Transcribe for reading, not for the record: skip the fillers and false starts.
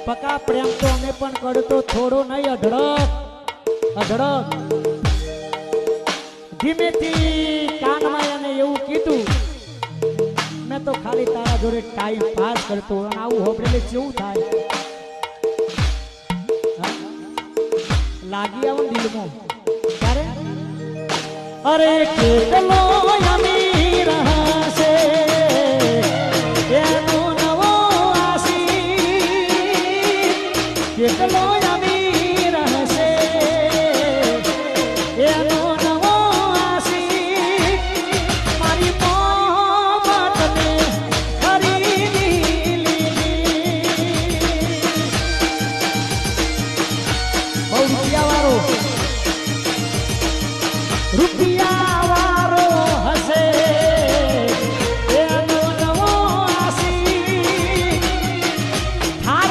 પકા પ્રેમ તો અમે પણ કરતો થોડો નહીં અઢળક અઢળક ધીમેથી કાનમાં એને એવું કીધું મેં તો ખાલી તારા જોડે ટાઈમ પાસ કરતો અને આવું હોબળેલે કેવું થાય લાગી આવું દિલમાં ત્યારે અરે કેટલો અમીર હશે એનો નવો આશી કેટલો